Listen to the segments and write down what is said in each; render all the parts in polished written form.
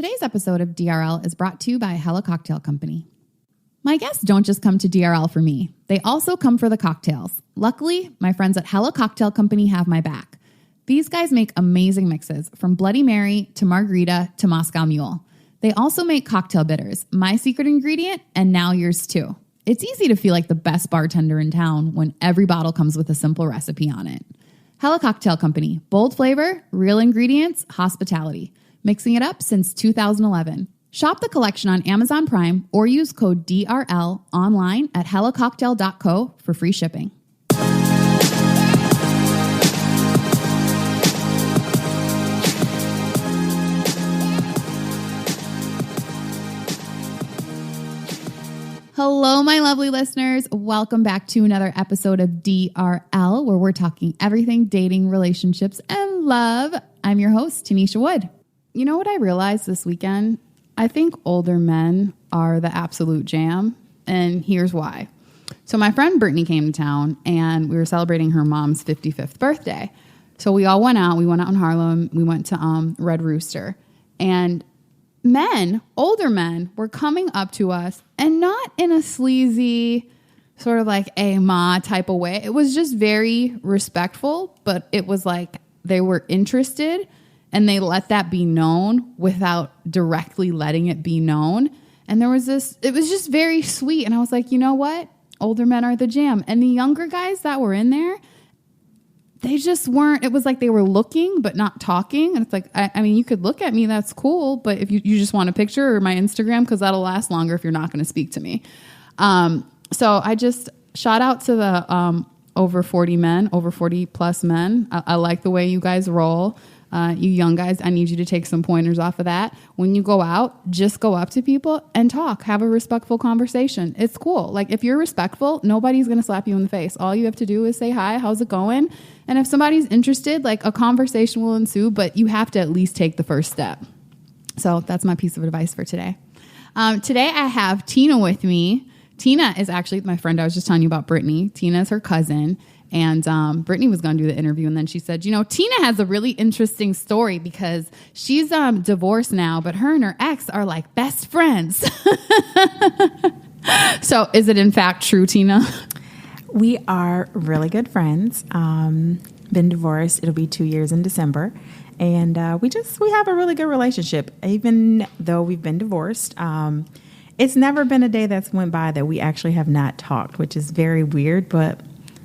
Today's episode of DRL is brought to you by Hella Cocktail Company. My guests don't just come to DRL for me. They also come for the cocktails. Luckily, my friends at Hella Cocktail Company have my back. These guys make amazing mixes, from Bloody Mary to Margarita to Moscow Mule. They also make cocktail bitters, my secret ingredient, and now yours too. It's easy to feel like the best bartender in town when every bottle comes with a simple recipe on it. Hella Cocktail Company, bold flavor, real ingredients, hospitality. Mixing it up since 2011. Shop the collection on Amazon Prime or use code DRL online at hellacocktail.co for free shipping. Hello, my lovely listeners. Welcome back to another episode of DRL, where we're talking everything dating, relationships, and love. I'm your host, Tennesha Wood. You know what I realized this weekend? I think older men are the absolute jam, and here's why. So my friend Brittany came to town, and we were celebrating her mom's 55th birthday. So we all went out. We went out in Harlem. We went to Red Rooster. And men, older men, were coming up to us, and not in a sleazy, sort of like, hey, ma type of way. It was just very respectful, but it was like they were interested. And they let that be known without directly letting it be known. And there was this, it was just very sweet. And I was like, you know what? Older men are the jam. And the younger guys that were in there, they just weren't, it was like they were looking, but not talking. And it's like, I mean, you could look at me, that's cool. But if you just want a picture or my Instagram, because that'll last longer if you're not going to speak to me. So I just shout out to the over 40 men, over 40 plus men. I like the way you guys roll. You young guys, I need you to take some pointers off of that. When you go out, just go up to people and talk. Have a respectful conversation. It's cool. Like, if you're respectful, nobody's going to slap you in the face. All you have to do is say, hi, how's it going? And if somebody's interested, like, a conversation will ensue, but you have to at least take the first step. So that's my piece of advice for today. Today I have Tina with me. Tina is actually my friend I was just telling you about, Brittany. Tina is her cousin. And Brittany was going to do the interview, and then she said, you know, Tina has a really interesting story because she's divorced now, but her and her ex are like best friends. So is it in fact true, Tina? We are really good friends. Been divorced. It'll be 2 years in December. And we have a really good relationship, even though we've been divorced. It's never been a day that's went by that we actually have not talked, which is very weird, but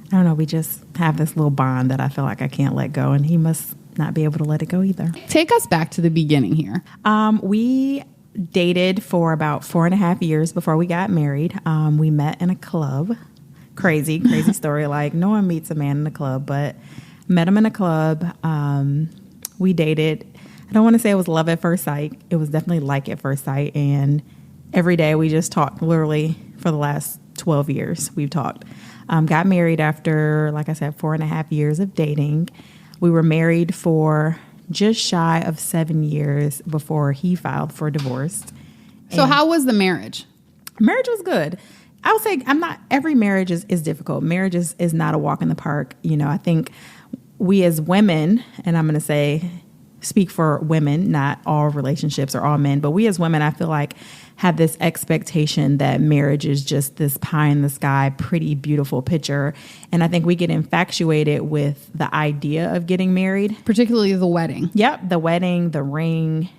I don't know, we just have this little bond that I feel like I can't let go, and he must not be able to let it go either. Take us back to the beginning here. We dated for about 4.5 years before we got married. We met in a club. Crazy story. Like, no one meets a man in a club, but met him in a club. We dated. I don't want to say it was love at first sight. It was definitely like at first sight. And every day we just talked. Literally for the last 12 years, we've talked. Got married after, like I said, 4.5 years of dating. We were married for just shy of 7 years before he filed for divorce. So how was the marriage? Marriage was good. I would say every marriage is difficult. Marriage is not a walk in the park. You know, I think we as women, and I'm going to speak for women, not all relationships or all men, but we as women, I feel like, have this expectation that marriage is just this pie in the sky, pretty beautiful picture. And I think we get infatuated with the idea of getting married. Particularly the wedding. Yep. The wedding, the ring,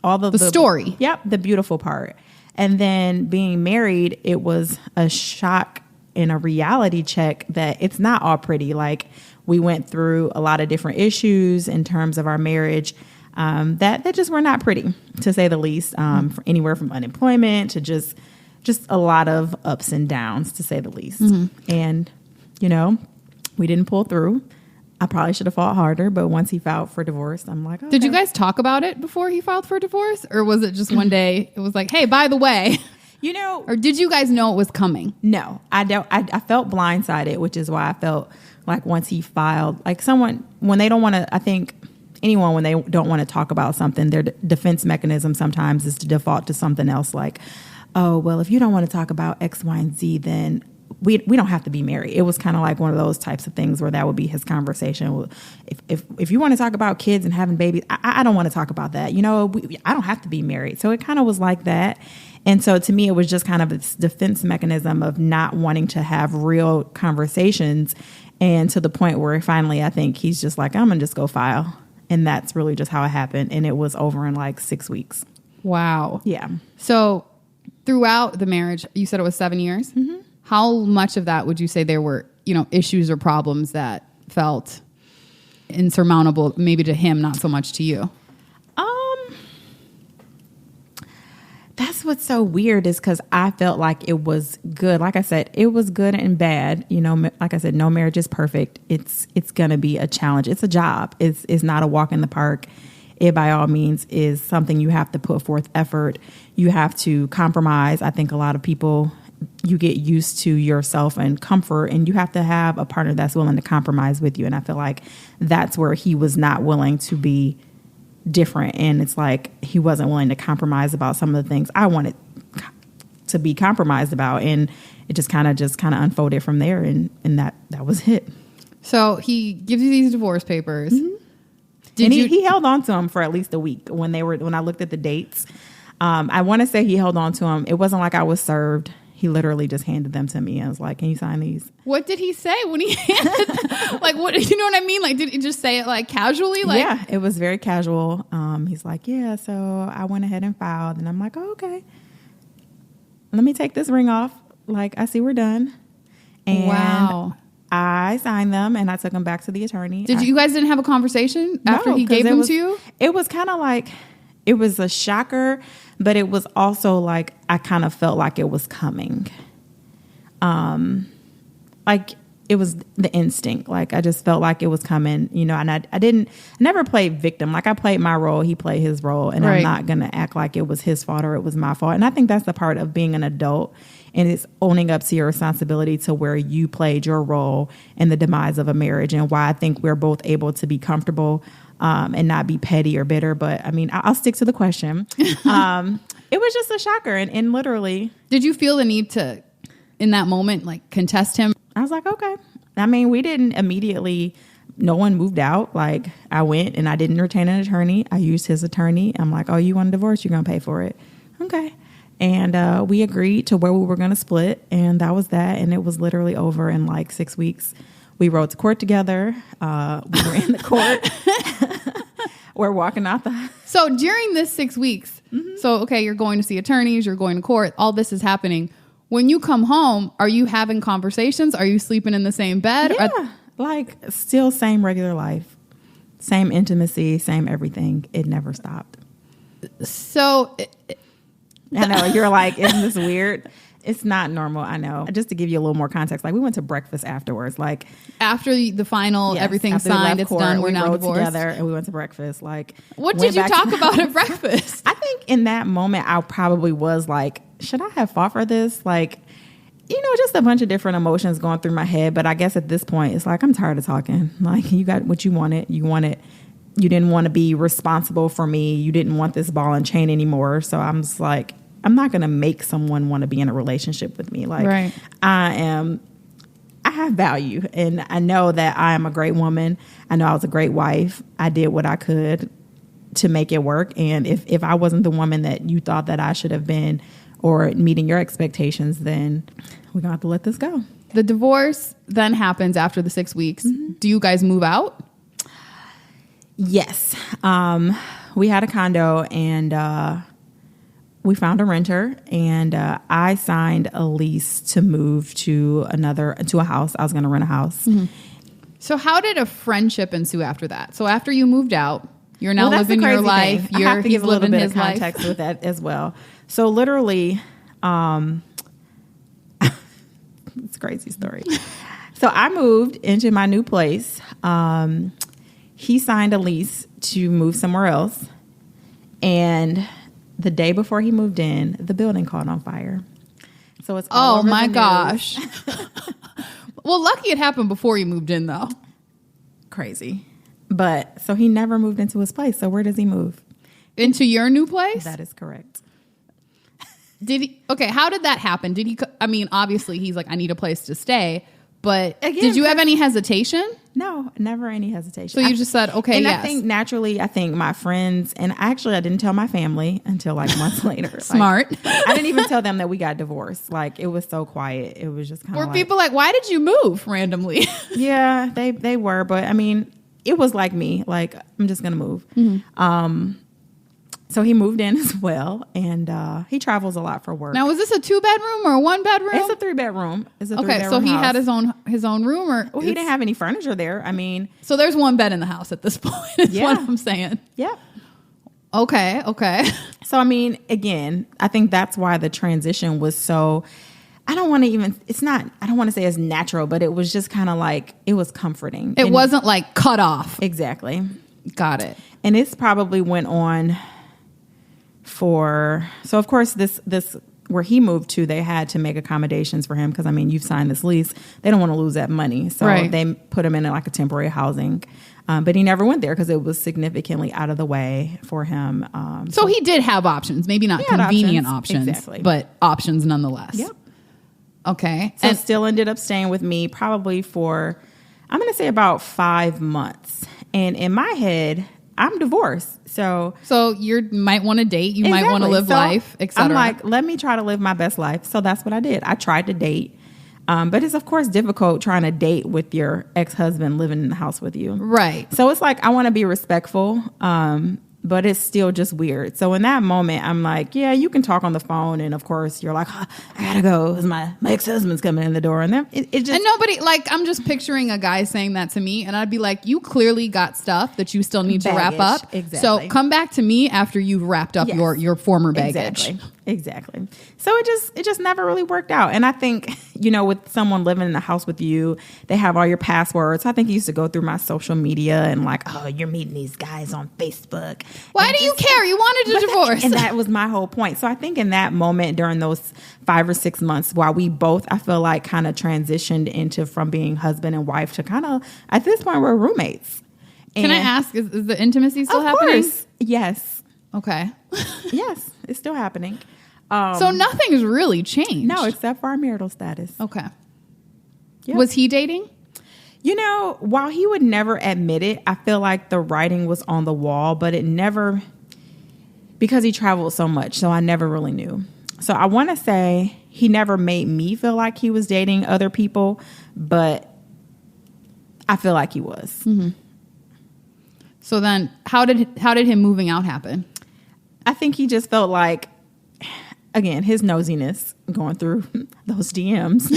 all the story. Yep. The beautiful part. And then being married, it was a shock and a reality check that it's not all pretty. Like, we went through a lot of different issues in terms of our marriage that just were not pretty, to say the least. For anywhere from unemployment to just a lot of ups and downs, to say the least. Mm-hmm. And, you know, we didn't pull through. I probably should have fought harder, but once he filed for divorce, I'm like, okay. Did you guys talk about it before he filed for divorce? Or was it just one day it was like, hey, by the way, you know, or did you guys know it was coming? No, I don't. I felt blindsided, which is why I felt like once he filed, like someone, when they don't want to, I think anyone, when they don't want to talk about something, their defense mechanism sometimes is to default to something else. Like, oh, well, if you don't want to talk about X, Y, and Z, then we don't have to be married. It was kind of like one of those types of things where that would be his conversation. Well, if you want to talk about kids and having babies, I don't want to talk about that. I don't have to be married. So it kind of was like that. And so to me, it was just kind of this defense mechanism of not wanting to have real conversations. And to the point where finally, I think he's just like, I'm going to just go file. And that's really just how it happened. And it was over in like 6 weeks. Wow. Yeah. So throughout the marriage, you said it was 7 years. Mm-hmm. How much of that would you say there were, issues or problems that felt insurmountable, maybe to him, not so much to you? That's what's so weird is because I felt like it was good. Like I said, it was good and bad. Like I said, no marriage is perfect. It's going to be a challenge. It's a job. It's not a walk in the park. It by all means is something you have to put forth effort. You have to compromise. I think a lot of people, you get used to yourself and comfort, and you have to have a partner that's willing to compromise with you. And I feel like that's where he was not willing to be different. And it's like he wasn't willing to compromise about some of the things I wanted to be compromised about. And it just kind of unfolded from there. And that was it. So he gives you these divorce papers. Mm-hmm. He held on to them for at least a week when I looked at the dates. I want to say he held on to them. It wasn't like I was served. He literally just handed them to me. I was like, can you sign these? What did he say when he handed like, what, you know what I mean? Like, did he just say it like casually? Like, yeah, it was very casual. He's like, yeah, so I went ahead and filed. And I'm like, oh, okay. Let me take this ring off. Like, I see we're done. And wow. I signed them and I took them back to the attorney. You guys didn't have a conversation after he gave them to you? It was kind of like, it was a shocker, but it was also like, I kind of felt like it was coming. Like it was the instinct. Like I just felt like it was coming, and I never played victim. Like I played my role, he played his role, and right. I'm not going to act like it was his fault or it was my fault. And I think that's the part of being an adult, and it's owning up to your responsibility to where you played your role in the demise of a marriage, and why I think we're both able to be comfortable and not be petty or bitter. But I mean, I'll stick to the question. It was just a shocker. And literally. Did you feel the need to, in that moment, like contest him? I was like, okay. I mean, we didn't immediately, no one moved out. Like I went and I didn't retain an attorney. I used his attorney. I'm like, oh, you want a divorce? You're going to pay for it. Okay. And we agreed to where we were going to split. And that was that. And it was literally over in like 6 weeks. We rode to court together. We were in the court. We're walking out the... So during this 6 weeks, mm-hmm. So, okay, you're going to see attorneys, you're going to court, all this is happening. When you come home, are you having conversations? Are you sleeping in the same bed? Yeah, like still same regular life. Same intimacy, same everything. It never stopped. So... I know, you're like, isn't this weird? It's not normal, I know. Just to give you a little more context, like we went to breakfast afterwards. Like after the final, yes, everything's signed, it's done, we're now divorced. Together and we went to breakfast. Like, what did you talk about at breakfast? I think in that moment, I probably was like, should I have fought for this? Like, just a bunch of different emotions going through my head. But I guess at this point, it's like, I'm tired of talking. Like, you got what you wanted. You wanted. You didn't want to be responsible for me. You didn't want this ball and chain anymore. So I'm just like, I'm not going to make someone want to be in a relationship with me. Like right. I have value, and I know that I am a great woman. I know I was a great wife. I did what I could to make it work. And if I wasn't the woman that you thought that I should have been or meeting your expectations, then we're going to have to let this go. The divorce then happens after the 6 weeks. Mm-hmm. Do you guys move out? Yes. We had a condo, and we found a renter, and I signed a lease to move to a house. I was going to rent a house. Mm-hmm. So how did a friendship ensue after that? So after you moved out, you're now living your life. I have to give a little bit of context with that as well. So literally, it's a crazy story. So I moved into my new place. He signed a lease to move somewhere else, and the day before he moved in, the building caught on fire. So it's all over the news. Gosh. Well, lucky it happened before you moved in, though. Crazy. But so he never moved into his place. So where does he move? Into your new place? That is correct. How did that happen? I mean, obviously he's like, I need a place to stay, but Again, did you have any hesitation? No, never any hesitation. So you just said, okay, and yes. I think naturally, I think my friends, and actually I didn't tell my family until like months later. Smart. Like, I didn't even tell them that we got divorced. Like it was so quiet. It was just kind of Were people like, why did you move randomly? Yeah, they were. But I mean, it was like me. Like, I'm just going to move. Mm-hmm. So he moved in as well, and he travels a lot for work. Now, was this a 2-bedroom or a 1-bedroom? It's a 3-bedroom. It's a 3-bedroom okay, so he house. had his own room, or well, he didn't have any furniture there. I mean, so there's one bed in the house at this point. Is Yeah. what I'm saying. Yeah. Okay. So I mean, again, I think that's why the transition was so. I don't want to say it's natural, but it was just kind of like it was comforting. It wasn't like cut off. Exactly. Got it. And this probably went on so of course this where he moved to, they had to make accommodations for him because I mean, you've signed this lease, they don't want to lose that money, so right. They put him in like a temporary housing, but he never went there because it was significantly out of the way for him. So he did have options, maybe not convenient options, exactly. but options nonetheless. Yep. Okay. So still ended up staying with me probably for, I'm going to say about 5 months, and in my head, I'm divorced. So you might want to date, you might want to live life, etc. I'm like, let me try to live my best life. So that's what I did. I tried to date. But it's of course difficult trying to date with your ex-husband living in the house with you. Right. So it's like, I want to be respectful. But it's still just weird. So in that moment, I'm like, yeah, you can talk on the phone. And of course you're like, I gotta go because my ex-husband's coming in the door. And then it just... And nobody, like, I'm just picturing a guy saying that to me. And I'd be like, you clearly got stuff that you still need to wrap up. Exactly. So come back to me after you've wrapped up your former baggage. Exactly. So it just never really worked out. And I think, with someone living in the house with you, they have all your passwords. I think he used to go through my social media and like, oh, you're meeting these guys on Facebook. Why do you care? You wanted a divorce. And that was my whole point. So I think in that moment during those 5 or 6 months while we both, I feel like kind of transitioned into from being husband and wife to kind of, at this point, we're roommates. Can I ask, is the intimacy still happening? Of course. Yes. Okay. Yes, it's still happening. So nothing's really changed. No, except for our marital status. Okay. Yep. Was he dating? While he would never admit it, I feel like the writing was on the wall, but it never, because he traveled so much, so I never really knew. So I want to say he never made me feel like he was dating other people, but I feel like he was. Mm-hmm. So then how did him moving out happen? I think he just felt like, again, his nosiness going through those DMs.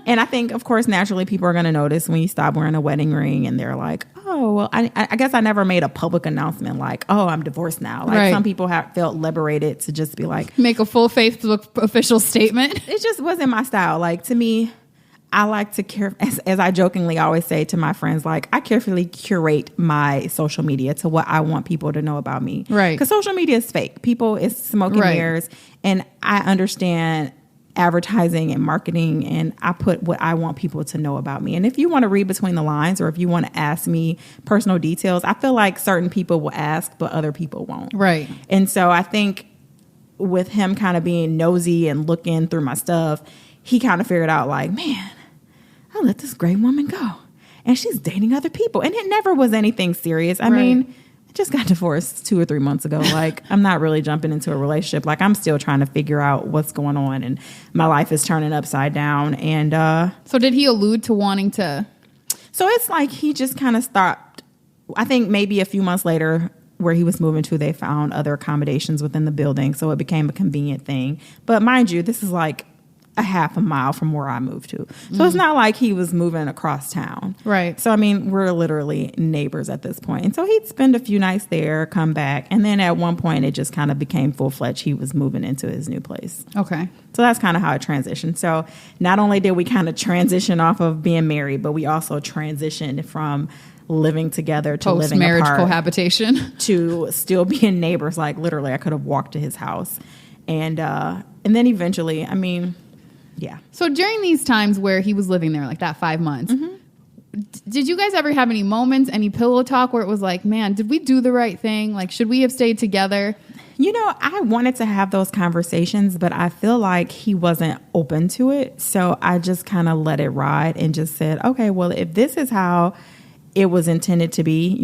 And I think, of course, naturally people are going to notice when you stop wearing a wedding ring and they're like, oh, well, I guess I never made a public announcement like, oh, I'm divorced now. Like right. Some people have felt liberated to just be like. Make a full Facebook official statement. It just wasn't my style. Like to me, I like to as I jokingly always say to my friends, like I carefully curate my social media to what I want people to know about me. Right. Because social media is fake. People is smoke and mirrors. And I understand advertising and marketing, and I put what I want people to know about me. And if you want to read between the lines, or if you want to ask me personal details, I feel like certain people will ask, but other people won't. Right. And so I think with him kind of being nosy and looking through my stuff, he kind of figured out like, man, I let this great woman go and she's dating other people. And it never was anything serious. I mean, I just got divorced 2 or 3 months ago. Like, I'm not really jumping into a relationship. Like, I'm still trying to figure out what's going on, and my life is turning upside down. And so did he allude to wanting to? So it's like he just kind of stopped. I think maybe a few months later, where he was moving to, they found other accommodations within the building. So it became a convenient thing. But mind you, this is like a half a mile from where I moved to. So it's not like he was moving across town. Right. So, I mean, we're literally neighbors at this point. And so he'd spend a few nights there, come back. And then at one point, it just kind of became full-fledged. He was moving into his new place. Okay. So that's kind of how it transitioned. So not only did we kind of transition off of being married, but we also transitioned from living together to living apart. Post-marriage cohabitation. To still being neighbors. Like, literally, I could have walked to his house. And then eventually, I mean... Yeah. So during these times where he was living there, like that 5 months, did you guys ever have any moments, any pillow talk where it was like, man, did we do the right thing? Like, should we have stayed together? I wanted to have those conversations, but I feel like he wasn't open to it. So I just kind of let it ride and just said, okay, well, if this is how it was intended to be,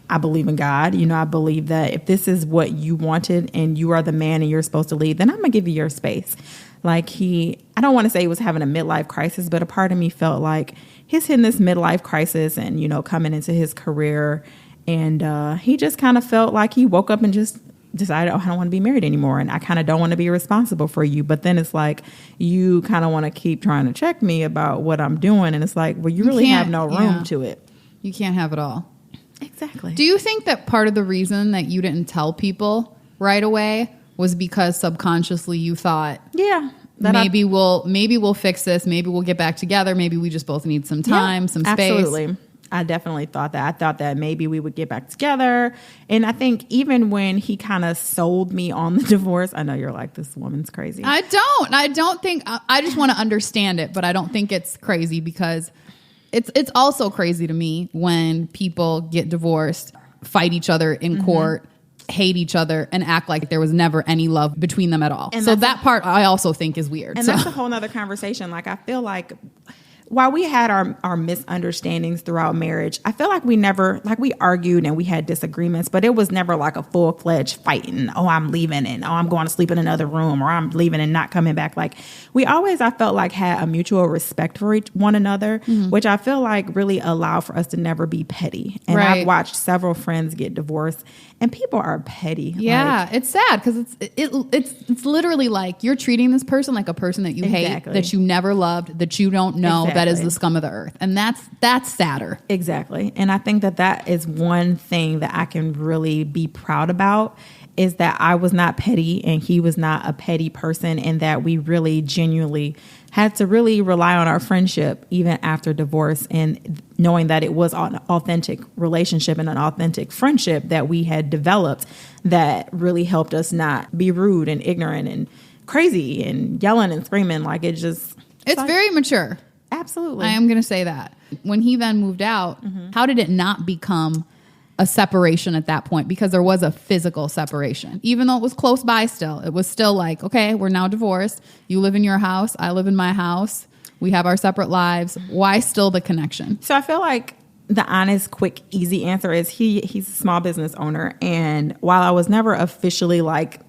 I believe in God. I believe that if this is what you wanted and you are the man and you're supposed to lead, then I'm going to give you your space. Like I don't want to say he was having a midlife crisis, but a part of me felt like he's hitting this midlife crisis and, coming into his career. And he just kind of felt like he woke up and just decided, I don't want to be married anymore. And I kind of don't want to be responsible for you. But then it's like, you kind of want to keep trying to check me about what I'm doing. And it's like, well, you really have no room to it. You can't have it all. Exactly. Do you think that part of the reason that you didn't tell people right away was because subconsciously you thought, maybe we'll fix this. Maybe we'll get back together. Maybe we just both need some time, some space. Absolutely. I definitely thought that. I thought that maybe we would get back together. And I think even when he kind of sold me on the divorce, I know you're like, this woman's crazy. I don't think, I just want to understand it, but I don't think it's crazy because it's also crazy to me when people get divorced, fight each other in court, hate each other, and act like there was never any love between them at all. And so that part I also think is weird. And that's a whole nother conversation. Like, I feel like while we had our misunderstandings throughout marriage, I feel like we argued and we had disagreements, but it was never like a full-fledged fighting. Oh, I'm leaving and I'm going to sleep in another room, or I'm leaving and not coming back. Like, we always, I felt like, had a mutual respect for one another, which I feel like really allowed for us to never be petty. And I've watched several friends get divorced and people are petty. Yeah, it's sad because it's literally like you're treating this person like a person that you hate, that you never loved, that you don't know, that is the scum of the earth. And that's sadder. Exactly. And I think that is one thing that I can really be proud about, is that I was not petty and he was not a petty person, and that we really genuinely had to really rely on our friendship even after divorce, and knowing that it was an authentic relationship and an authentic friendship that we had developed that really helped us not be rude and ignorant and crazy and yelling and screaming. Like, it's like, very mature. Absolutely. I am going to say that. When he then moved out, how did it not become a separation at that point? Because there was a physical separation. Even though it was close by still, it was still like, okay, we're now divorced. You live in your house. I live in my house. We have our separate lives. Why still the connection? So I feel like the honest, quick, easy answer is he's a small business owner. And while I was never officially like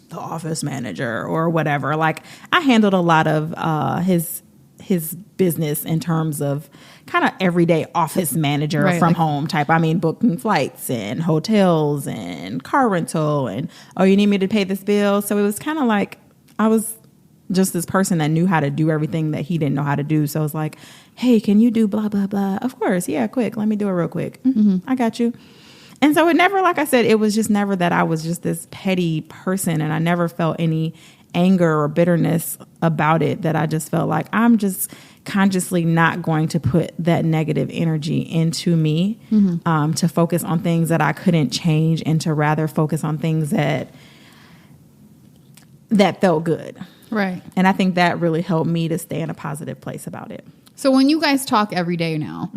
the office manager or whatever, like, I handled a lot of his business in terms of kind of everyday office manager from home type. I mean, booking flights and hotels and car rental and, oh, you need me to pay this bill? So it was kind of like I was just this person that knew how to do everything that he didn't know how to do. So I was like, hey, can you do blah, blah, blah? Of course. Yeah, quick. Let me do it real quick. I got you. And so it never, like I said, it was just never that I was just this petty person, and I never felt any anger or bitterness about it, that I just felt like I'm just consciously not going to put that negative energy into me, to focus on things that I couldn't change, and to rather focus on things that felt good. Right. And I think that really helped me to stay in a positive place about it. So when you guys talk every day now,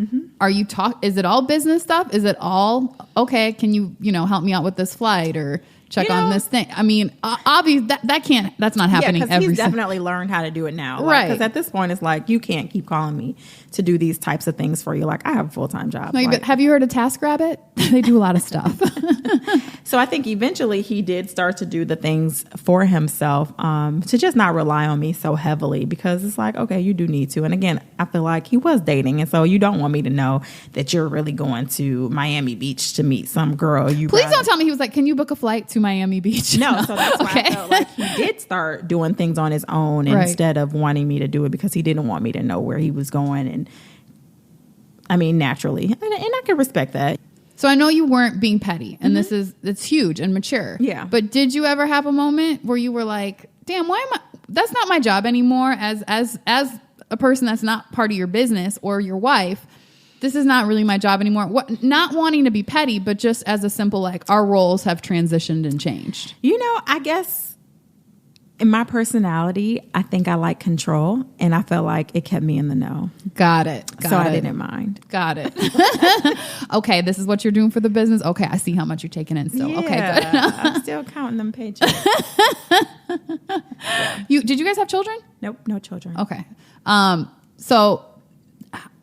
is it all business stuff? Is it all, okay, can you help me out with this flight or check on this thing? I mean, obviously that's not happening every he's definitely learned how to do it now. Right. Because at this point, it's like, you can't keep calling me to do these types of things for you. Like, I have a full-time job. No, but have you heard of TaskRabbit? They do a lot of stuff. So I think eventually he did start to do the things for himself, to just not rely on me so heavily, because it's like, okay, you do need to. And again, I feel like he was dating. And so you don't want me to know that you're really going to Miami Beach to meet some girl. Please don't tell me he was like, can you book a flight to Miami Beach? No, so that's why I felt like he did start doing things on his own instead of wanting me to do it, because he didn't want me to know where he was going. And I mean, naturally. And I can respect that. So I know you weren't being petty, and it's huge and mature. Yeah. But did you ever have a moment where you were like, damn, that's not my job anymore as a person that's not part of your business or your wife? This is not really my job anymore. Not wanting to be petty, but just as a simple, like, our roles have transitioned and changed. I guess in my personality, I think I like control, and I felt like it kept me in the know. Got it. I didn't mind. Got it. Okay, this is what you're doing for the business. Okay, I see how much you're taking in still. Yeah, okay, good. I'm still counting them paychecks. Did you guys have children? Nope, no children. Okay. So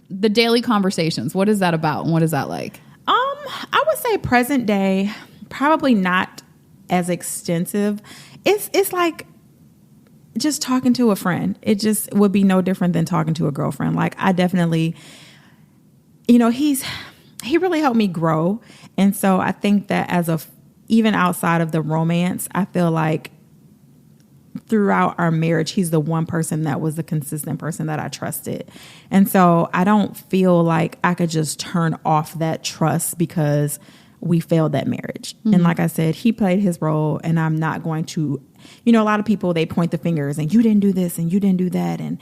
the daily conversations, what is that about, and what is that like? I would say present day, probably not as extensive. It's like just talking to a friend. It just would be no different than talking to a girlfriend. Like, I definitely, he really helped me grow. And so I think that even outside of the romance, I feel like throughout our marriage, he's the one person that was the consistent person that I trusted. And so I don't feel like I could just turn off that trust because we failed that marriage. Mm-hmm. And like I said, he played his role, and I'm not going to, a lot of people, they point the fingers and you didn't do this and you didn't do that. And,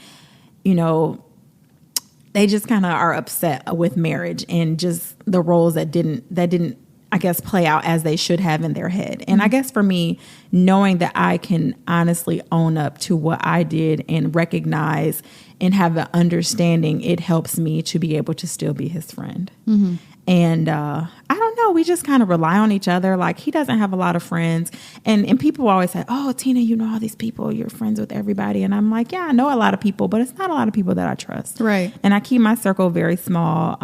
they just kind of are upset with marriage and just the roles that didn't, I guess, play out as they should have in their head. And I guess for me, knowing that I can honestly own up to what I did and recognize and have an understanding, it helps me to be able to still be his friend. Mm-hmm. And I don't know, we just kind of rely on each other. Like, he doesn't have a lot of friends. And people always say, oh, Tina, you know all these people, you're friends with everybody. And I'm like, yeah, I know a lot of people, but it's not a lot of people that I trust. Right. And I keep my circle very small.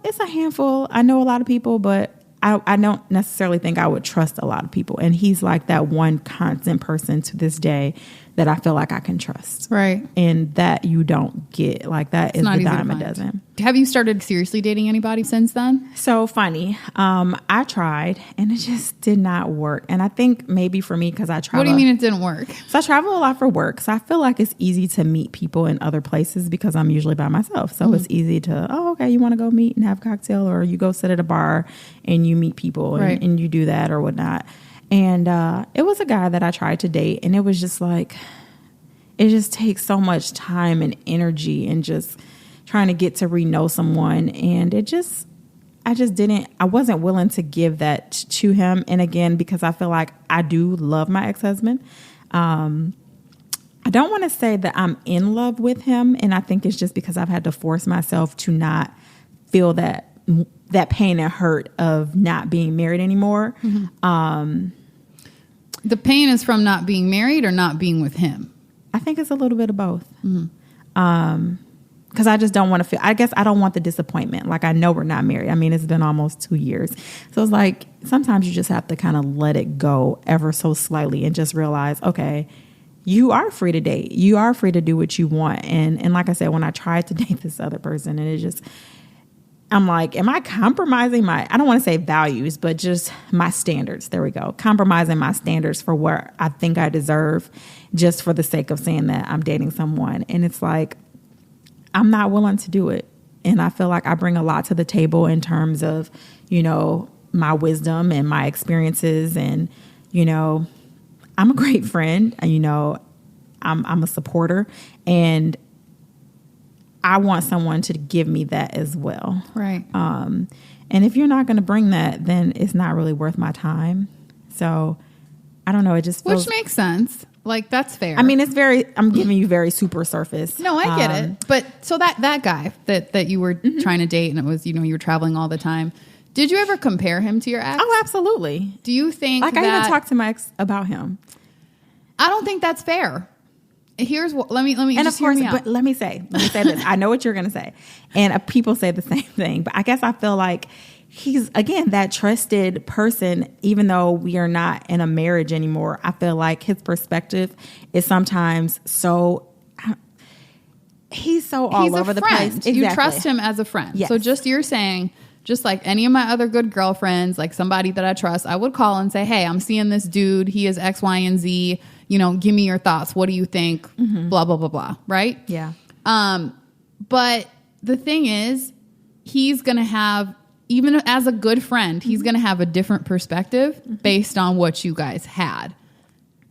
It's a handful. I know a lot of people, but I don't necessarily think I would trust a lot of people. And he's like that one constant person to this day that I feel like I can trust. Right. And that you don't get. Like, that is the dime a dozen. Have you started seriously dating anybody since then? So funny. I tried, and it just did not work. And I think maybe for me, because I travel. What do you mean it didn't work? So I travel a lot for work. So I feel like it's easy to meet people in other places because I'm usually by myself. So it's easy to, okay, you want to go meet and have a cocktail, or you go sit at a bar and you meet people and you do that or whatnot. And it was a guy that I tried to date, and it was just like, it just takes so much time and energy and just trying to get to know someone. And I wasn't willing to give that to him. And again, because I feel like I do love my ex-husband. I don't want to say that I'm in love with him. And I think it's just because I've had to force myself to not feel that pain and hurt of not being married anymore. Mm-hmm. The pain is from not being married or not being with him? I think it's a little bit of both. Mm-hmm. Because I just don't want to feel, I guess I don't want the disappointment. Like, I know we're not married. I mean, it's been almost 2 years. So it's like, sometimes you just have to kind of let it go ever so slightly and just realize, okay, you are free to date. You are free to do what you want. And like I said, when I tried to date this other person, and it just, I'm like, am I compromising I don't want to say values, but just my standards. There we go. Compromising my standards for what I think I deserve just for the sake of saying that I'm dating someone. And it's like, I'm not willing to do it. And I feel like I bring a lot to the table in terms of, my wisdom and my experiences. And, I'm a great friend. And, I'm a supporter. And I want someone to give me that as well. Right. And if you're not going to bring that, then it's not really worth my time. So I don't know. It just feels, which makes sense. Like, that's fair. I mean, I'm giving you very super surface. No, I get it. But so that guy that you were trying to date, and it was, you were traveling all the time. Did you ever compare him to your ex? Oh, absolutely. Do you think I even talked to my ex about him. I don't think that's fair. Here's what, let me and just of course, hear me out. But let me say this. I know what you're going to say. And people say the same thing, but I guess I feel like he's, again, that trusted person. Even though we are not in a marriage anymore, I feel like his perspective is sometimes he's all over the place. Exactly. You trust him as a friend. Yes. So you're saying, just like any of my other good girlfriends, like somebody that I trust, I would call and say, hey, I'm seeing this dude. He is X, Y, and Z. Give me your thoughts. What do you think? Mm-hmm. Blah, blah, blah, blah. Right? Yeah. But the thing is, he's going to have, even as a good friend, he's going to have a different perspective based on what you guys had.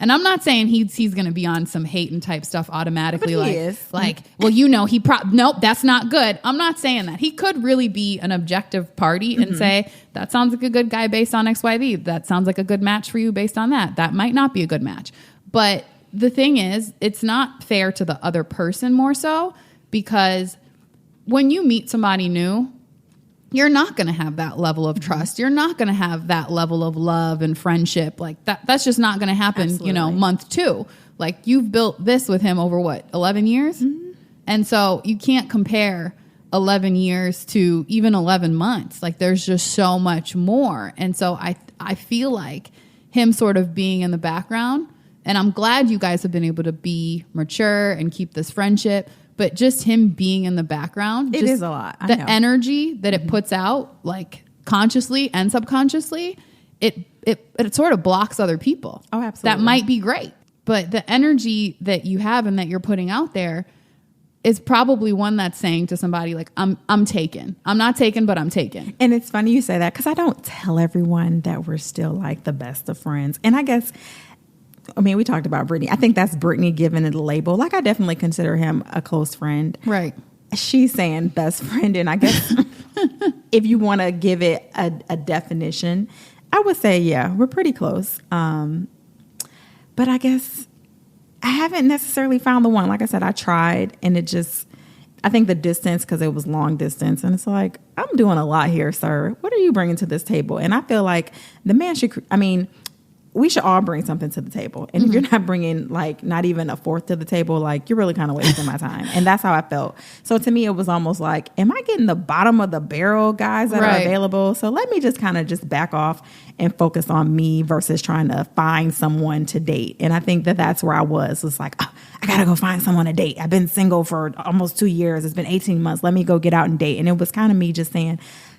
And I'm not saying he's going to be on some hate and type stuff automatically. But he is. Well, nope, that's not good. I'm not saying that. He could really be an objective party and say, that sounds like a good guy based on XYZ. That sounds like a good match for you based on that. That might not be a good match. But the thing is, it's not fair to the other person more so, because when you meet somebody new, you're not going to have that level of trust. You're not going to have that level of love and friendship. Like that's just not going to happen, Absolutely. Month 2. Like you've built this with him over 11 years? Mm-hmm. And so you can't compare 11 years to even 11 months. Like there's just so much more. And so I feel like him sort of being in the background, and I'm glad you guys have been able to be mature and keep this friendship. But just him being in the background, it is a lot. The energy that it puts out, like consciously and subconsciously, it sort of blocks other people. Oh, absolutely. That might be great, but the energy that you have and that you're putting out there is probably one that's saying to somebody like, I'm taken. I'm not taken, but I'm taken. And it's funny you say that, because I don't tell everyone that we're still like the best of friends. And I guess, we talked about Brittany. I think that's Brittany giving it a label. Like, I definitely consider him a close friend. Right. She's saying best friend. And I guess if you want to give it a definition, I would say, yeah, we're pretty close. But I guess I haven't necessarily found the one. Like I said, I tried, and I think the distance, because it was long distance, and it's like, I'm doing a lot here, sir. What are you bringing to this table? And I feel like the man we should all bring something to the table. And if you're not bringing like not even a fourth to the table, like you're really kind of wasting my time. And that's how I felt. So to me, it was almost like, am I getting the bottom of the barrel guys that are available? So let me just kind of just back off and focus on me versus trying to find someone to date. And I think that's where I was. It's like, oh, I got to go find someone to date. I've been single for almost 2 years. It's been 18 months. Let me go get out and date. And it was kind of me just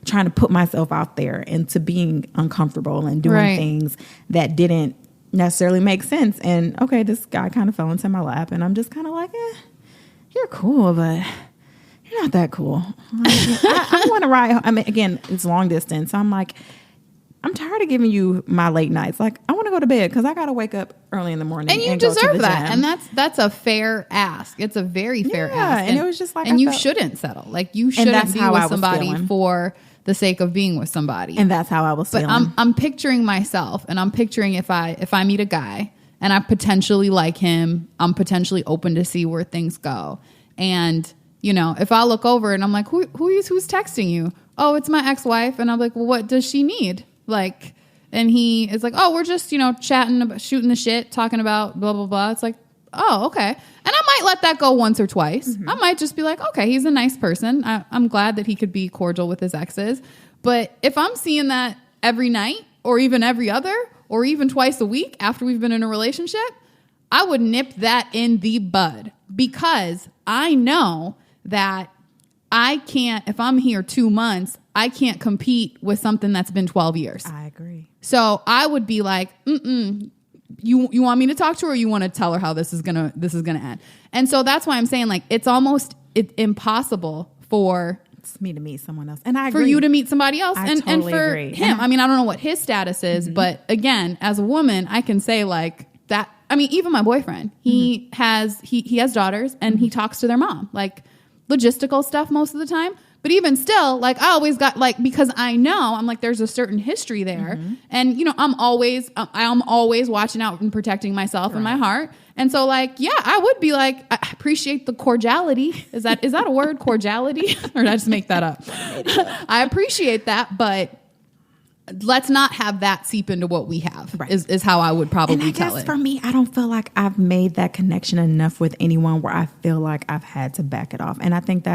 trying to put myself out there into being uncomfortable and doing things that didn't necessarily make sense. And okay, this guy kind of fell into my lap, and I'm just kind of like, you're cool, but you're not that cool. I want to ride. Again, it's long distance. So I'm like, I'm tired of giving you my late nights. Like, I want to go to bed because I got to wake up early in the morning. And you deserve that. And that's a fair ask. It's a very fair ask. And it was just like, and you shouldn't settle. Like, you shouldn't be with somebody for the sake of being with somebody. And that's how I was feeling. But I'm picturing myself, and I'm picturing if I meet a guy and I potentially like him, I'm potentially open to see where things go. And, if I look over and I'm like, who's texting you? Oh, it's my ex-wife. And I'm like, well, what does she need? Like, and he is like, oh, we're just, chatting about, shooting the shit, talking about blah, blah, blah. It's like, oh, okay. And I might let that go once or twice. Mm-hmm. I might just be like, okay, he's a nice person. I'm glad that he could be cordial with his exes. But if I'm seeing that every night or even every other or even twice a week after we've been in a relationship, I would nip that in the bud, because I know that I can't, if I'm here 2 months, I can't compete with something that's been 12 years. I agree. So I would be like, you want me to talk to her, or you want to tell her how this is gonna end? And so that's why I'm saying, like, it's almost impossible for me to meet someone else. And I agree. For you to meet somebody else. And for agree. him. I don't know what his status is, but again, as a woman, I can say like that. Even my boyfriend, he has daughters, and he talks to their mom, like logistical stuff most of the time. But even still, like, I always got, like, because I know, I'm like, there's a certain history there. And, I'm always watching out and protecting myself and my heart. And so, like, yeah, I would be like, I appreciate the cordiality. Is that a word, cordiality? Or did I just make that up? I appreciate that, but let's not have that seep into what we have, is how I would probably tell it. For me, I don't feel like I've made that connection enough with anyone where I feel like I've had to back it off. And I think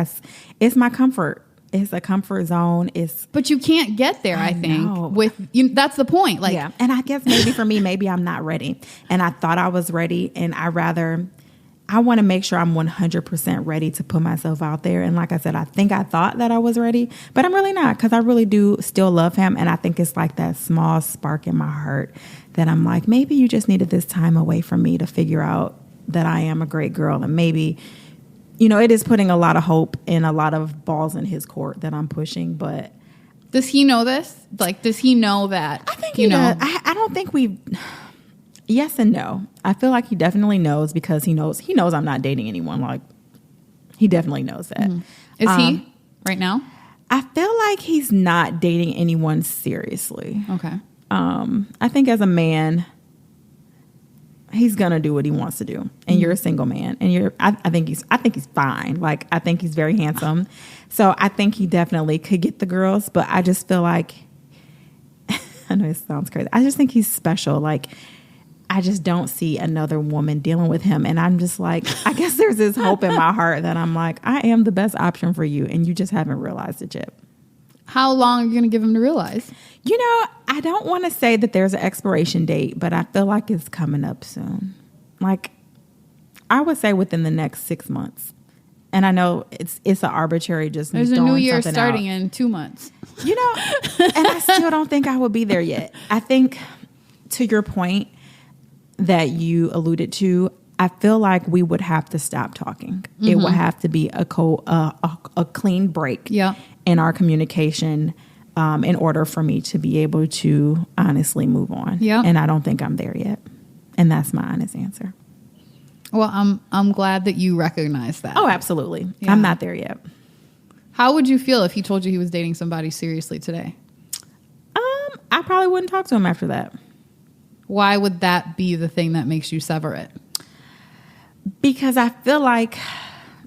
it's my comfort. It's a comfort zone. But you can't get there, I think, with you. That's the point. Like, yeah. And I guess maybe for me, maybe I'm not ready. And I thought I was ready, and I want to make sure I'm 100% ready to put myself out there. And like I said, I thought that I was ready, but I'm really not, because I really do still love him. And I think it's like that small spark in my heart that I'm like, maybe you just needed this time away from me to figure out that I am a great girl. And maybe, it is putting a lot of hope and a lot of balls in his court that I'm pushing. But does he know this? Like, does he know that? I think he does. I don't think Yes and no. I feel like he definitely knows because he knows I'm not dating anyone. Like, he definitely knows that. Is he right now? I feel like he's not dating anyone seriously. Okay. I think as a man, he's gonna do what he wants to do, and you're a single man, and I think he's fine. Like, I think he's very handsome, so I think he definitely could get the girls. But I just feel like, I know it sounds crazy, I just think he's special. Like, I just don't see another woman dealing with him, and I'm just like, I guess there's this hope in my heart that I'm like, I am the best option for you, and you just haven't realized it yet. How long are you going to give him to realize? You know, I don't want to say that there's an expiration date, but I feel like it's coming up soon. Like, I would say within the next 6 months. And I know it's an arbitrary just there's a new year starting in 2 months. You know, and I still don't think I will be there yet. I think, to your point that you alluded to, I feel like we would have to stop talking. It would have to be a clean break in our communication in order for me to be able to honestly move on. Yeah. And I don't think I'm there yet. And that's my honest answer. Well, I'm glad that you recognize that. Oh, absolutely. Yeah. I'm not there yet. How would you feel if he told you he was dating somebody seriously today? I probably wouldn't talk to him after that. Why would that be the thing that makes you sever it? Because I feel like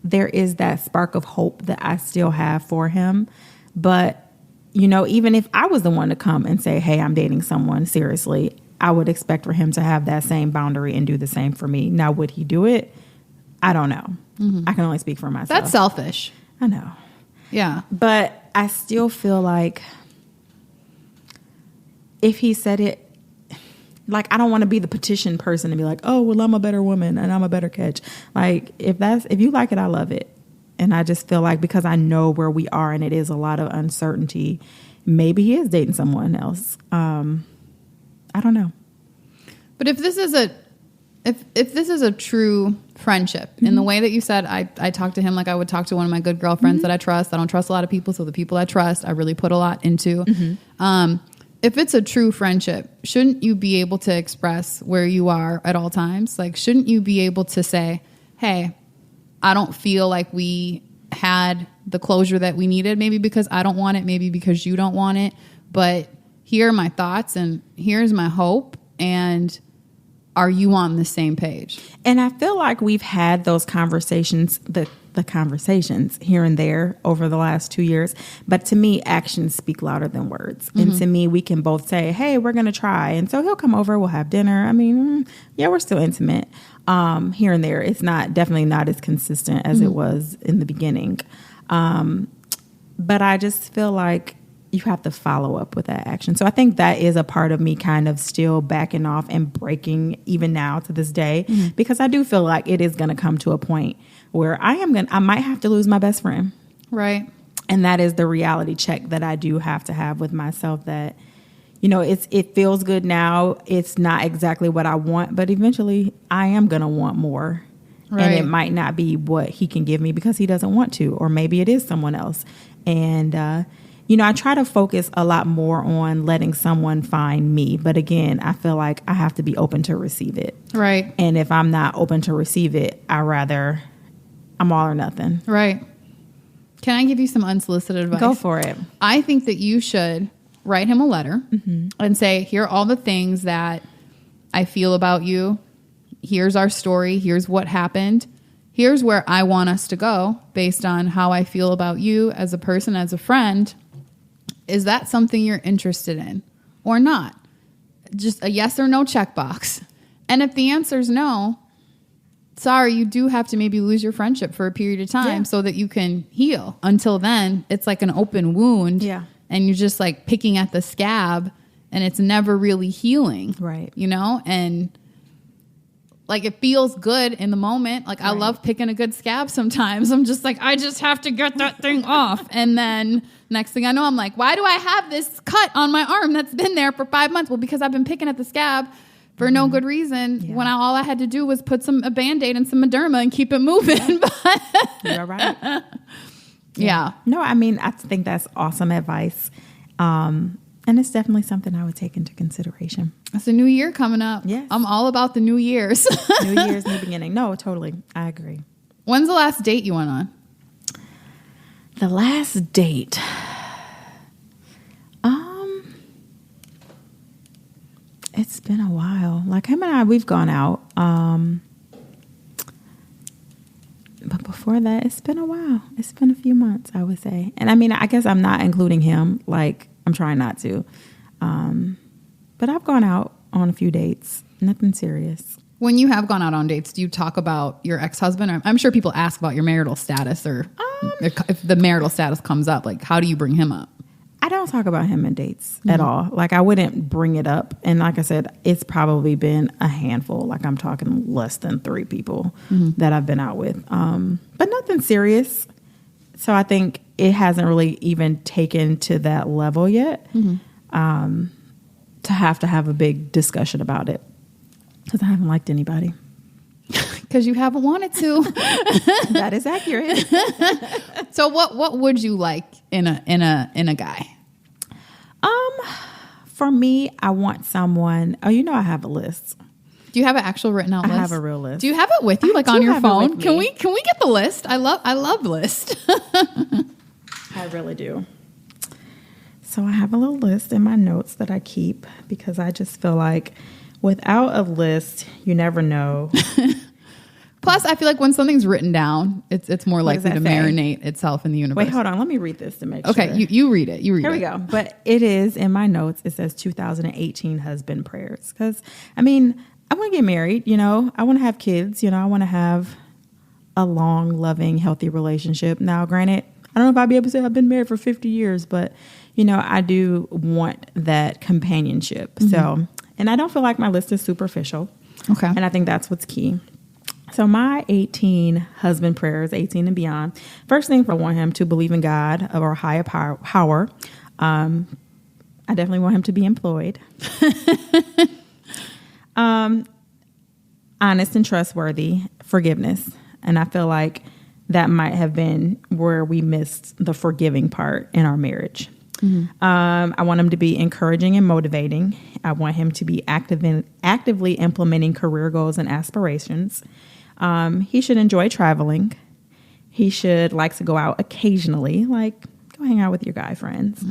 there is that spark of hope that I still have for him. But, you know, even if I was the one to come and say, hey, I'm dating someone seriously, I would expect for him to have that same boundary and do the same for me. Now, would he do it? I don't know. I can only speak for myself. That's selfish. I know. Yeah. But I still feel like if he said it, like, I don't want to be the petition person and be like, oh, well, I'm a better woman and I'm a better catch. Like, if you like it, I love it. And I just feel like, because I know where we are and it is a lot of uncertainty, maybe he is dating someone else. I don't know. But if this is a true friendship, in the way that you said, I talk to him like I would talk to one of my good girlfriends that I trust. I don't trust a lot of people, so the people I trust, I really put a lot into. If it's a true friendship, shouldn't you be able to express where you are at all times? Like, shouldn't you be able to say, hey, I don't feel like we had the closure that we needed, maybe because I don't want it, maybe because you don't want it, but here are my thoughts and here's my hope, and are you on the same page? And I feel like we've had those conversations, the conversations here and there over the last 2 years. But to me, actions speak louder than words. And to me, we can both say, hey, we're going to try. And so he'll come over, we'll have dinner. I mean, yeah, we're still intimate here and there. It's definitely not as consistent as it was in the beginning. But I just feel like you have to follow up with that action. So I think that is a part of me kind of still backing off and breaking even now to this day, because I do feel like it is going to come to a point where I might have to lose my best friend. Right. And that is the reality check that I do have to have with myself, that, you know, it feels good now. It's not exactly what I want, but eventually I am going to want more. Right. And it might not be what he can give me because he doesn't want to, or maybe it is someone else. And, you know, I try to focus a lot more on letting someone find me. But again, I feel like I have to be open to receive it. Right. And if I'm not open to receive it, I'm all or nothing. Right. Can I give you some unsolicited advice? Go for it. I think that you should write him a letter and say, here are all the things that I feel about you. Here's our story. Here's what happened. Here's where I want us to go based on how I feel about you as a person, as a friend. Is that something you're interested in or not? Just a yes or no checkbox. And if the answer is no, sorry, you do have to maybe lose your friendship for a period of time so that you can heal. Until then, it's like an open wound. Yeah. And you're just like picking at the scab and it's never really healing. Right. You know? And like, it feels good in the moment. Like, I love picking a good scab sometimes. I'm just like, I just have to get that thing off. And then next thing I know, I'm like, why do I have this cut on my arm that's been there for 5 months? Well, because I've been picking at the scab for no good reason when all I had to do was put a Band-Aid and some Mederma and keep it moving. You're right. Yeah. No, I mean, I think that's awesome advice. And it's definitely something I would take into consideration. It's a new year coming up. Yes. I'm all about the new years. New year's, new beginning. No, totally. I agree. When's the last date you went on? The last date. It's been a while. Like him and I, we've gone out. But before that, it's been a while. It's been a few months, I would say. And I mean, I guess I'm not including him. Like, I'm trying not to. But I've gone out on a few dates. Nothing serious. When you have gone out on dates, do you talk about your ex-husband? I'm sure people ask about your marital status, or if the marital status comes up, like how do you bring him up? I don't talk about him in dates at all. Like I wouldn't bring it up. And like I said, it's probably been a handful. Like I'm talking less than 3 people that I've been out with. But nothing serious. So I think it hasn't really even taken to that level yet to have a big discussion about it. Because I haven't liked anybody. Because you haven't wanted to. That is accurate. So what would you like in a guy? For me, I want someone. Oh, you know, I have a list. Do you have an actual written out list? I have a real list. Do you have it with you, like I on do your have it phone? with Can me. we get the list? I love list. I really do. So I have a little list in my notes that I keep because I just feel like without a list, you never know. Plus, I feel like when something's written down, it's more What does likely to that say? marinate itself in the universe. Wait, hold on. Let me read this to make sure. Okay, you read it. You read it. Here we go. But it is in my notes. It says 2018 husband prayers. Because, I mean, I want to get married, you know. I want to have kids, you know. I want to have a long, loving, healthy relationship. Now, granted, I don't know if I'll be able to say I've been married for 50 years, but, you know, I do want that companionship. So, and I don't feel like my list is superficial. Okay. And I think that's what's key. So my 18 husband prayers, 18 and beyond. First thing, I want him to believe in God of our higher power. I definitely want him to be employed. Honest and trustworthy, forgiveness. And I feel like that might have been where we missed the forgiving part in our marriage. I want him to be encouraging and motivating. I want him to be actively implementing career goals and aspirations. He should enjoy traveling. He should like to go out occasionally, like go hang out with your guy friends.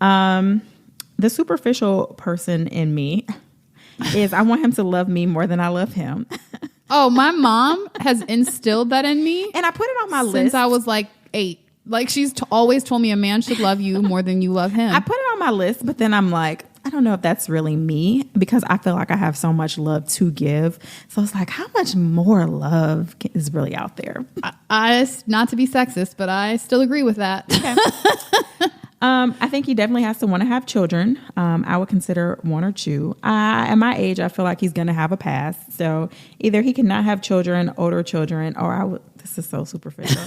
The superficial person in me is I want him to love me more than I love him. Oh, my mom has instilled that in me. And I put it on my list. Since I was like 8. Like she's always told me a man should love you more than you love him. I put it on my list, but then I'm like, I don't know if that's really me because I feel like I have so much love to give. So it's like, how much more love is really out there? I not to be sexist, but I still agree with that. Okay. I think he definitely has to want to have children. I would consider 1 or 2. At my age, I feel like he's going to have a past. So either he cannot have children, older children, or this is so superficial.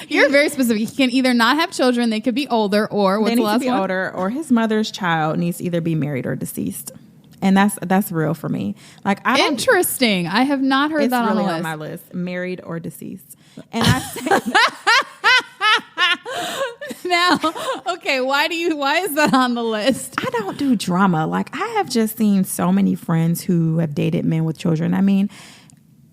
You're very specific. He can either not have children, they could be older, or what's they the need last to be one? older, or his mother's child needs to either be married or deceased. And that's real for me. Like Interesting. I have not heard that really on the on list. my list, married or deceased. And I say Now, okay, why is that on the list? I don't do drama. Like I have just seen so many friends who have dated men with children. I mean,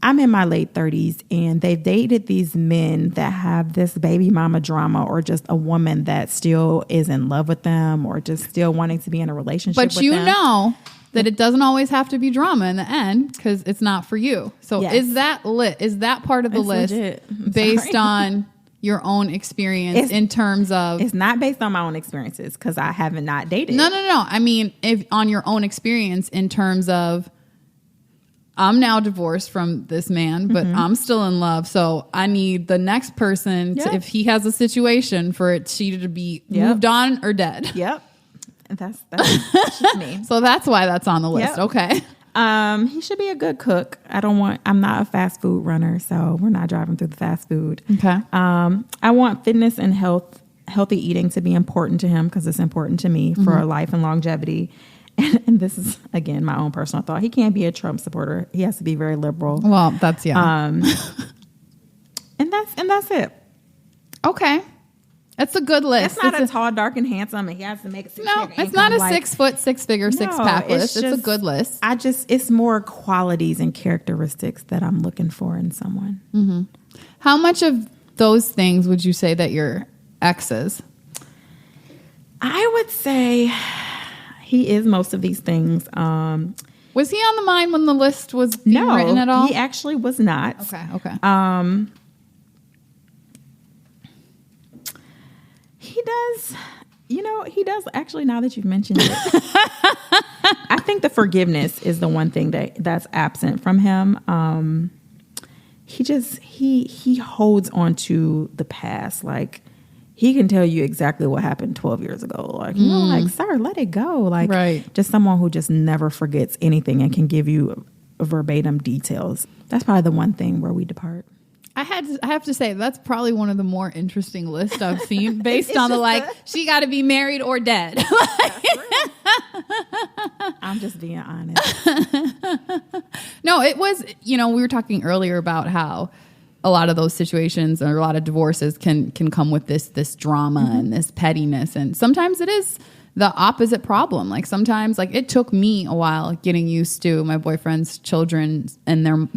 I'm in my late 30s and they've dated these men that have this baby mama drama, or just a woman that still is in love with them, or just still wanting to be in a relationship with them. But you know that it doesn't always have to be drama in the end because it's not for you. So Yes. is that part of the It's list legit. I'm based sorry. on your own experience in terms of... It's not based on my own experiences because I haven't not dated. No. I mean, if on your own experience in terms of, I'm now divorced from this man, but I'm still in love. So I need the next person to, if he has a situation, for it to either be moved on or dead. Yep. That's just me. So that's why that's on the list. Yep. Okay. He should be a good cook. I'm not a fast food runner, so we're not driving through the fast food. Okay. I want fitness and healthy eating to be important to him because it's important to me for life and longevity. And this is, again, my own personal thought. He can't be a Trump supporter. He has to be very liberal. Well, that's, And that's it. Okay. It's a good list. It's not a tall, dark, and handsome, and he has to make a six-figure income. No, it's not a 6 foot, 6 figure, 6-pack list. It's a good list. It's more qualities and characteristics that I'm looking for in someone. Mm-hmm. How much of those things would you say that your ex is? I would say he is most of these things. Was he on the mind when the list was being written at all? He actually was not. Okay. He does, he does actually, now that you've mentioned it. I think the forgiveness is the one thing that's absent from him. He holds on to the past. Like, he can tell you exactly what happened 12 years ago. Like, like, sir, let it go. Like, just someone who just never forgets anything and can give you verbatim details. That's probably the one thing where we depart. I have to say, that's probably one of the more interesting lists I've seen based on she got to be married or dead. I'm just being honest. No, it was, we were talking earlier about how a lot of those situations or a lot of divorces can come with this drama and this pettiness. And sometimes it is the opposite problem. Like, sometimes, like, it took me a while getting used to my boyfriend's children and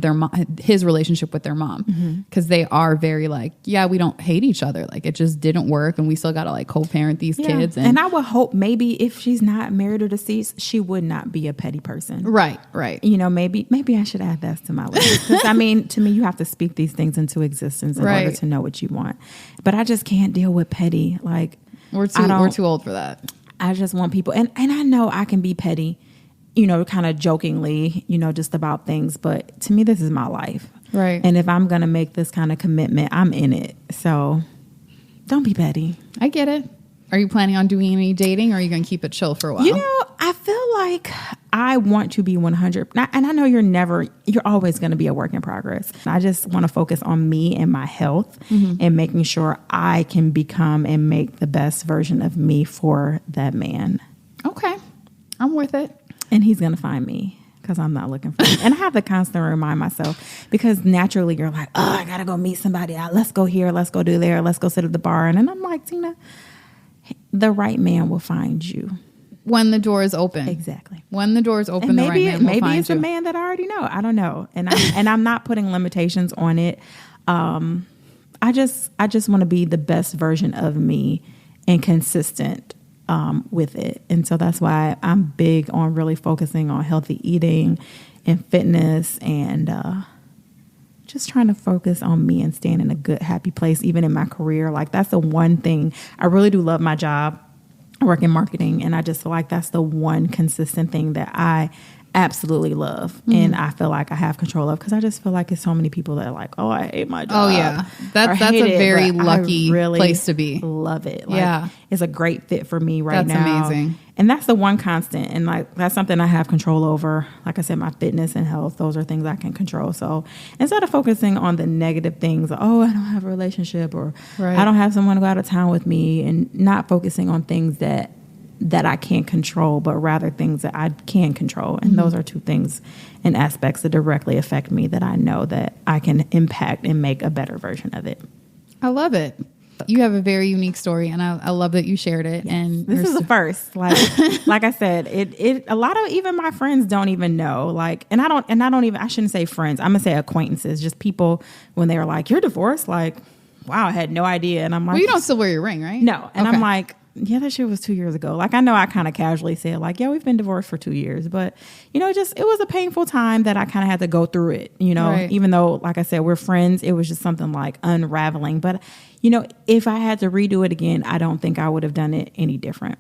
his relationship with their mom, because they are very like, we don't hate each other. Like, it just didn't work, and we still got to like co-parent these kids. And I would hope maybe if she's not married or deceased, she would not be a petty person. Right. Maybe I should add that to my list, because I mean, to me, you have to speak these things into existence in order to know what you want. But I just can't deal with petty. Like, we're too old for that. I just want people, and I know I can be petty, kind of jokingly, just about things. But to me, this is my life. Right. And if I'm going to make this kind of commitment, I'm in it. So don't be petty. I get it. Are you planning on doing any dating, or are you going to keep it chill for a while? I feel like I want to be 100. And I know you're always going to be a work in progress. I just want to focus on me and my health and making sure I can become and make the best version of me for that man. Okay. I'm with it. And he's going to find me, because I'm not looking for him. And I have to constantly remind myself, because naturally you're like, I got to go meet somebody. Let's go here. Let's go do there. Let's go sit at the bar. And then I'm like, Tina, the right man will find you. When the door is open. Exactly. When the door is open, the right man will find you. Maybe it's a man that I already know. I don't know. And I'm not putting limitations on it. I just want to be the best version of me and consistent with it. And so that's why I'm big on really focusing on healthy eating and fitness, and just trying to focus on me and staying in a good, happy place, even in my career. Like, that's the one thing. I really do love my job. I work in marketing, and I just feel like that's the one consistent thing that I absolutely love, and I feel like I have control of, because I just feel like there's so many people that are like, I hate my job. Oh yeah, that's a very lucky place to be. Love it. Like, it's a great fit for me right now. That's amazing. And that's the one constant, and like, that's something I have control over. Like I said, my fitness and health, those are things I can control. So instead of focusing on the negative things, I don't have a relationship, or I don't have someone to go out of town with me, and not focusing on things that I can't control, but rather things that I can control. And those are two things and aspects that directly affect me, that I know that I can impact and make a better version of it. I love it. You have a very unique story, and I love that you shared it. Yes. And this is the first. Like I said, it a lot of even my friends don't even know. Like, and I shouldn't say friends. I'm gonna say acquaintances, just people when they were like, "You're divorced?" Like, wow, I had no idea. And I'm like, well, you don't still wear your ring, right? No. And I'm like, yeah, that shit was 2 years ago. Like, I know I kind of casually said, like, yeah, we've been divorced for 2 years. But, it was a painful time that I kind of had to go through it, even though, like I said, we're friends. It was just something like unraveling. But, if I had to redo it again, I don't think I would have done it any different.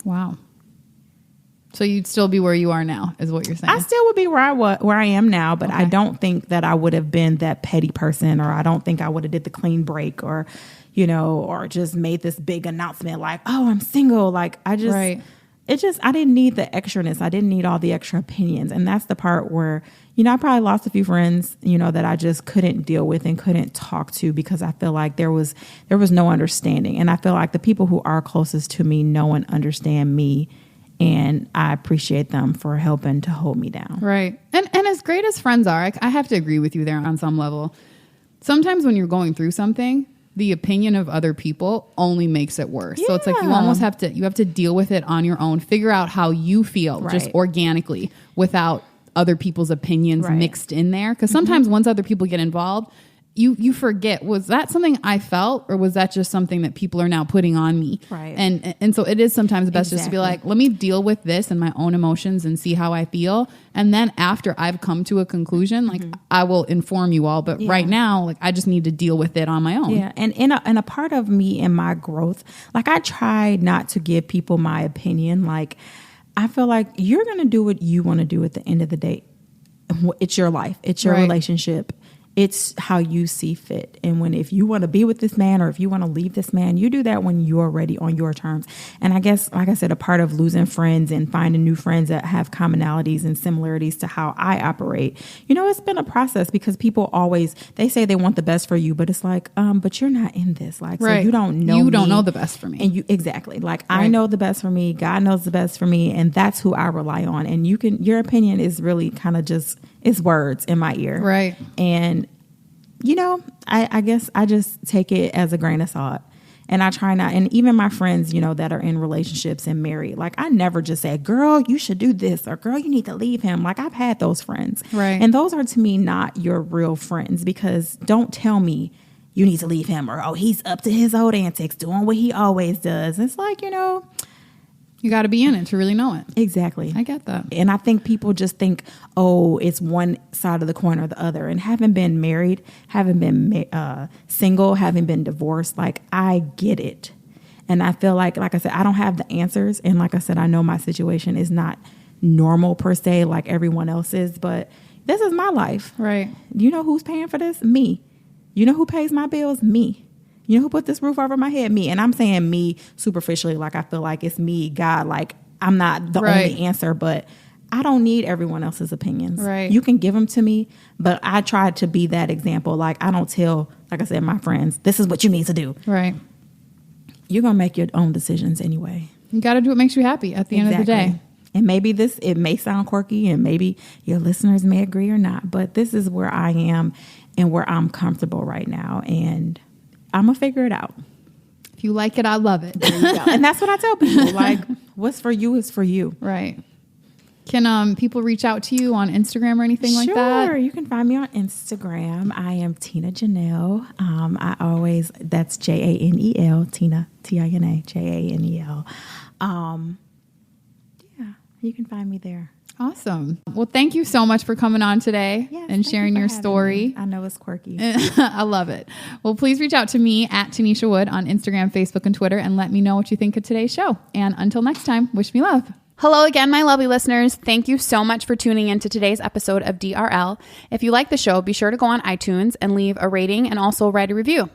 Wow. So you'd still be where you are now, is what you're saying? I still would be where I am now, but I don't think that I would have been that petty person, or I don't think I would have did the clean break, or or just made this big announcement like, oh, I'm single. Like, I didn't need the extraness. I didn't need all the extra opinions. And that's the part where, I probably lost a few friends, that I just couldn't deal with and couldn't talk to, because I feel like there was no understanding. And I feel like the people who are closest to me know and understand me, and I appreciate them for helping to hold me down. Right. And as great as friends are, I have to agree with you there on some level. Sometimes when you're going through something, the opinion of other people only makes it worse. So it's like you almost have to deal with it on your own, figure out how you feel just organically without other people's opinions mixed in there. Because sometimes once other people get involved, you forget, was that something I felt, or was that just something that people are now putting on me? Right. And so it is sometimes best just to be like, let me deal with this and my own emotions and see how I feel. And then after I've come to a conclusion, like I will inform you all. But right now, like I just need to deal with it on my own. Yeah. And in a part of me and my growth, like I try not to give people my opinion. Like I feel like you're going to do what you want to do at the end of the day. It's your life. It's your relationship. It's how you see fit. And if you want to be with this man, or if you want to leave this man, you do that when you're ready on your terms. And I guess, like I said, a part of losing friends and finding new friends that have commonalities and similarities to how I operate, it's been a process, because people they say they want the best for you, but it's like, but you're not in this. Like, so you don't know You don't know the best for me. And exactly. Like I know the best for me. God knows the best for me. And that's who I rely on. And your opinion is really kind of it's words in my ear. Right. And, I guess I just take it as a grain of salt, and I try not, and even my friends, that are in relationships and married, like I never just say, girl, you should do this, or girl, you need to leave him. Like I've had those friends. Right. And those are to me not your real friends, because don't tell me you need to leave him, or, oh, he's up to his old antics doing what he always does. It's like, you got to be in it to really know it. Exactly. I get that. And I think people just think, oh, it's one side of the coin or the other. And having been married, having been single, having been divorced, like I get it. And I feel like I said, I don't have the answers. And like I said, I know my situation is not normal per se, like everyone else's, but this is my life. Right. You know who's paying for this? Me. You know who pays my bills? Me. You know who put this roof over my head? Me. And I'm saying me superficially, like I feel like it's me, God, like I'm not the only answer, but I don't need everyone else's opinions. Right. You can give them to me, but I try to be that example. Like I don't tell, like I said, my friends, this is what you need to do. Right. You're going to make your own decisions anyway. You got to do what makes you happy at the end of the day. And maybe it may sound quirky, and maybe your listeners may agree or not, but this is where I am and where I'm comfortable right now. And I'm going to figure it out. If you like it, I love it. There you go. And that's what I tell people. Like, what's for you is for you. Right. Can people reach out to you on Instagram or anything like that? Sure. You can find me on Instagram. I am Tina Janelle. That's Janel, Tina, Tina, Janel. Yeah, you can find me there. Awesome. Well, thank you so much for coming on today and sharing your story. Me. I know it's quirky. I love it. Well, please reach out to me at Tennesha Wood on Instagram, Facebook, and Twitter, and let me know what you think of today's show. And until next time, wish me love. Hello again, my lovely listeners. Thank you so much for tuning in to today's episode of DRL. If you like the show, be sure to go on iTunes and leave a rating and also write a review.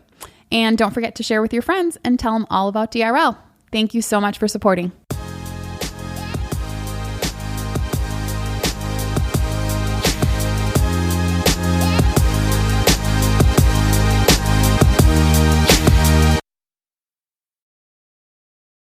And don't forget to share with your friends and tell them all about DRL. Thank you so much for supporting.